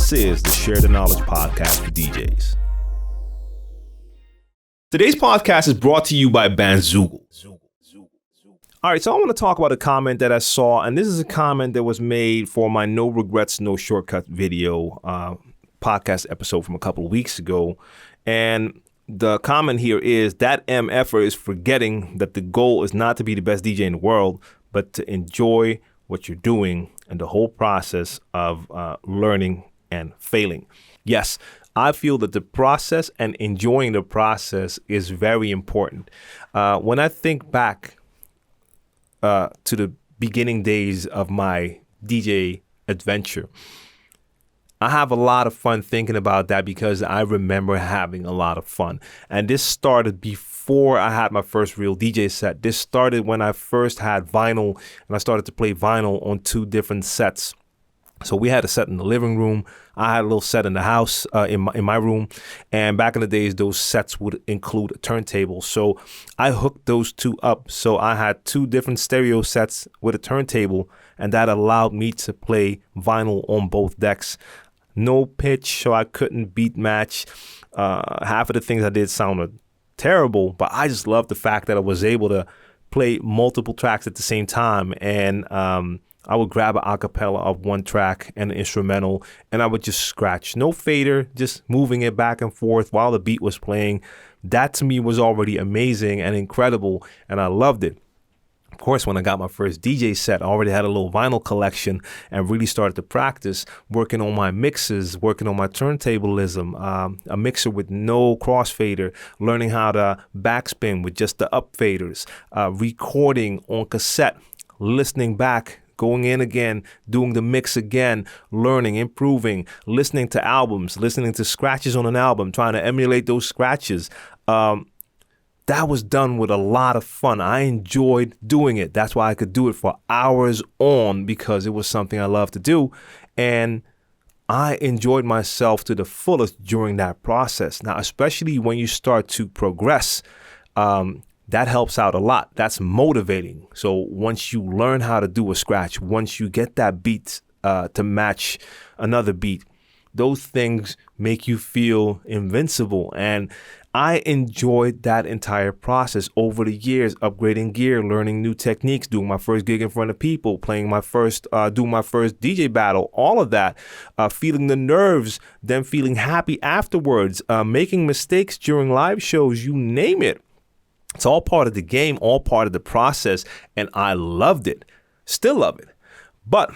This is the Share the Knowledge podcast for DJs. Today's podcast is brought to you by Bandzoogle. All right, so I want to talk about a comment that I saw, and this is a comment that was made for my No Regrets, No Shortcuts video podcast episode from a couple of weeks ago. And the comment here is that MFer is forgetting that the goal is not to be the best DJ in the world, but to enjoy what you're doing and the whole process of learning and failing. Yes, I feel that the process and enjoying the process is very important. When I think back to the beginning days of my DJ adventure, I have a lot of fun thinking about that because I remember having a lot of fun. And this started before I had my first real DJ set. This started when I first had vinyl and I started to play vinyl on 2 different sets. So we had a set in the living room. I had a little set in the house in my room. And back in the days, those sets would include a turntable. So I hooked those 2 up. So I had 2 different stereo sets with a turntable, and that allowed me to play vinyl on both decks. No pitch, so I couldn't beat match. Half of the things I did sounded terrible, but I just loved the fact that I was able to play multiple tracks at the same time. And I would grab an acapella of one track and an instrumental, and I would just scratch. No fader, just moving it back and forth while the beat was playing. That to me was already amazing and incredible, and I loved it. Of course, when I got my first DJ set, I already had a little vinyl collection and really started to practice working on my mixes, working on my turntablism, a mixer with no crossfader, learning how to backspin with just the up faders, recording on cassette, listening back, going in again, doing the mix again, learning, improving, listening to albums, listening to scratches on an album, trying to emulate those scratches. That was done with a lot of fun. I enjoyed doing it. That's why I could do it for hours on, because it was something I loved to do. And I enjoyed myself to the fullest during that process. Now, especially when you start to progress, that helps out a lot. That's motivating. So once you learn how to do a scratch, once you get that beat to match another beat, those things make you feel invincible. And I enjoyed that entire process over the years, upgrading gear, learning new techniques, doing my first gig in front of people, doing my first DJ battle, all of that, feeling the nerves, then feeling happy afterwards, making mistakes during live shows, you name it. It's all part of the game, all part of the process, and I loved it. Still love it. But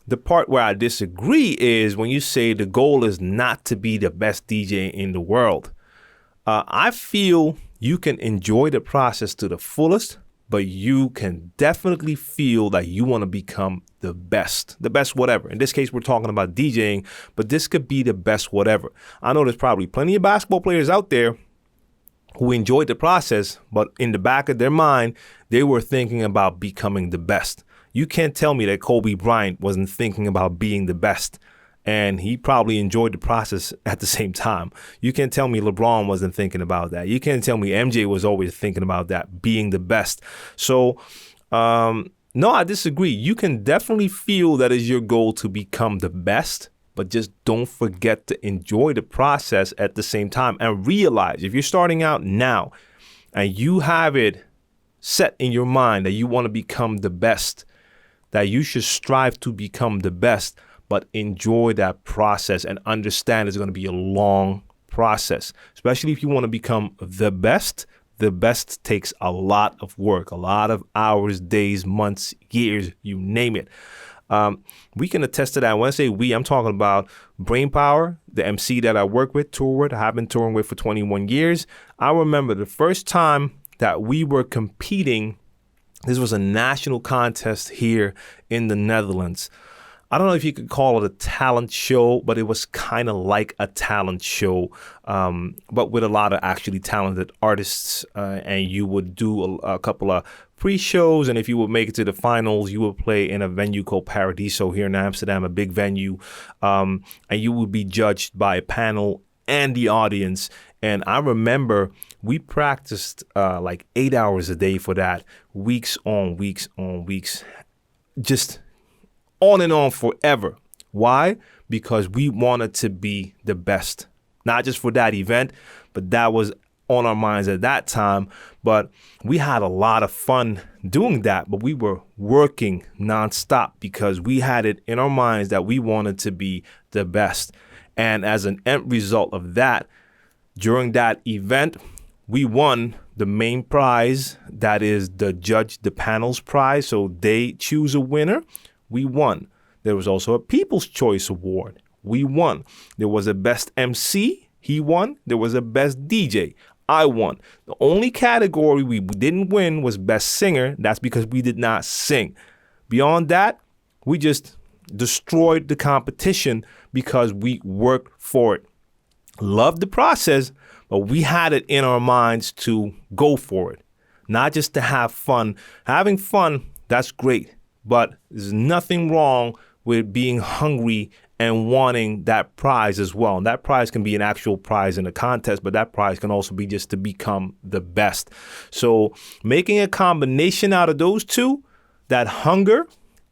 the part where I disagree is when you say the goal is not to be the best DJ in the world. I feel you can enjoy the process to the fullest, but you can definitely feel that you want to become the best whatever. In this case, we're talking about DJing, but this could be the best whatever. I know there's probably plenty of basketball players out there who enjoyed the process, but in the back of their mind, they were thinking about becoming the best. You can't tell me that Kobe Bryant wasn't thinking about being the best, and he probably enjoyed the process at the same time. You can't tell me LeBron wasn't thinking about that. You can't tell me MJ was always thinking about that, being the best. So, no, I disagree. You can definitely feel that is your goal to become the best, but just don't forget to enjoy the process at the same time and realize if you're starting out now and you have it set in your mind that you want to become the best, that you should strive to become the best, but enjoy that process and understand it's going to be a long process, especially if you want to become the best. The best takes a lot of work, a lot of hours, days, months, years, you name it. We can attest to that. When I say we, I'm talking about Brainpower, the MC that I work with, tour with, I have been touring with for 21 years. I remember the first time that we were competing. This was a national contest here in the Netherlands. I don't know if you could call it a talent show, but it was kind of like a talent show, but with a lot of actually talented artists. And you would do a couple of pre-shows, and if you would make it to the finals, you would play in a venue called Paradiso here in Amsterdam, a big venue, and you would be judged by a panel and the audience. And I remember we practiced like 8 hours a day for that, weeks on weeks, just on and on forever. Why? because we wanted to be the best, not just for that event, but that was on our minds at that time. But we had a lot of fun doing that, but we were working nonstop because we had it in our minds that we wanted to be the best. And as an end result of that, during that event, we won the main prize, that is the panel's prize. So they choose a winner. We won. There was also a People's Choice Award. We won. There was a Best MC. He won. There was a Best DJ. I won. The only category we didn't win was Best Singer. That's because we did not sing. Beyond that, we just destroyed the competition because we worked for it. Loved the process, but we had it in our minds to go for it, not just to have fun. Having fun, that's great, but there's nothing wrong with being hungry and wanting that prize as well. And that prize can be an actual prize in a contest, but that prize can also be just to become the best. So making a combination out of those two, that hunger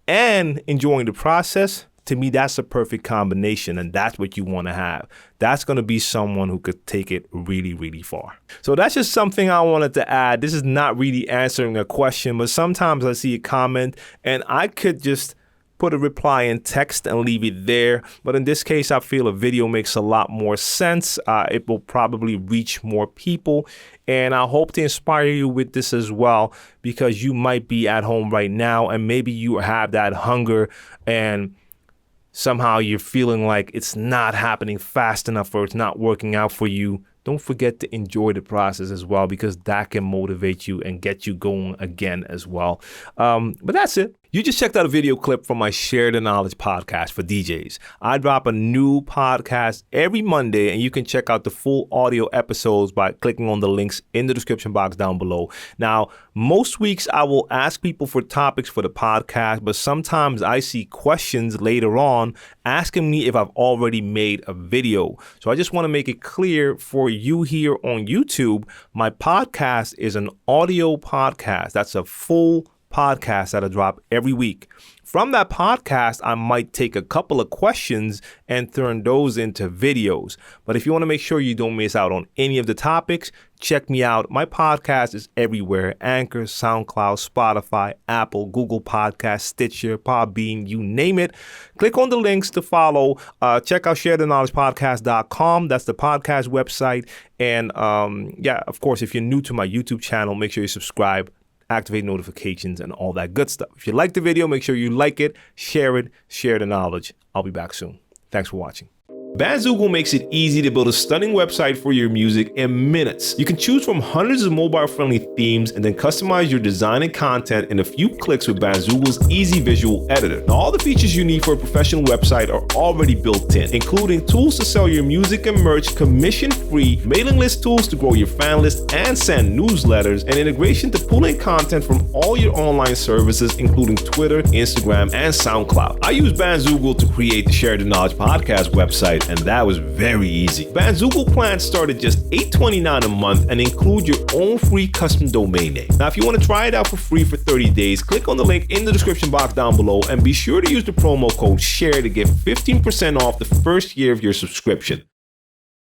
and enjoying the process, to me, that's a perfect combination, and that's what you want to have. That's going to be someone who could take it really, really far. So that's just something I wanted to add. This is not really answering a question, but sometimes I see a comment and I could just put a reply in text and leave it there. But in this case, I feel a video makes a lot more sense. It will probably reach more people. And I hope to inspire you with this as well, because you might be at home right now and maybe you have that hunger and somehow you're feeling like it's not happening fast enough or it's not working out for you. Don't forget to enjoy the process as well, because that can motivate you and get you going again as well. But that's it. You just checked out a video clip from my Share the Knowledge podcast for DJs. I drop a new podcast every Monday, and you can check out the full audio episodes by clicking on the links in the description box down below. Now, most weeks I will ask people for topics for the podcast, but sometimes I see questions later on asking me if I've already made a video. So I just want to make it clear for you here on YouTube, my podcast is an audio podcast. That's a full podcast that I drop every week. From that podcast, I might take a couple of questions and turn those into videos. But if you want to make sure you don't miss out on any of the topics, check me out. My podcast is everywhere: Anchor, SoundCloud, Spotify, Apple, Google Podcasts, Stitcher, Podbean, you name it. Click on the links to follow. Check out ShareTheKnowledgePodcast.com. That's the podcast website. And of course, if you're new to my YouTube channel, make sure you subscribe, activate notifications, and all that good stuff. If you like the video, make sure you like it, share the knowledge. I'll be back soon. Thanks for watching. Bandzoogle makes it easy to build a stunning website for your music in minutes. You can choose from hundreds of mobile-friendly themes and then customize your design and content in a few clicks with Bandzoogle's easy visual editor. Now, all the features you need for a professional website are already built in, including tools to sell your music and merch commission-free, mailing list tools to grow your fan list and send newsletters, and integration to pull in content from all your online services, including Twitter, Instagram, and SoundCloud. I use Bandzoogle to create the Share the Knowledge podcast website, and that was very easy. Bandzoogle plans start at just $8.29 a month and include your own free custom domain name. Now, if you want to try it out for free for 30 days, click on the link in the description box down below and be sure to use the promo code SHARE to get 15% off the first year of your subscription.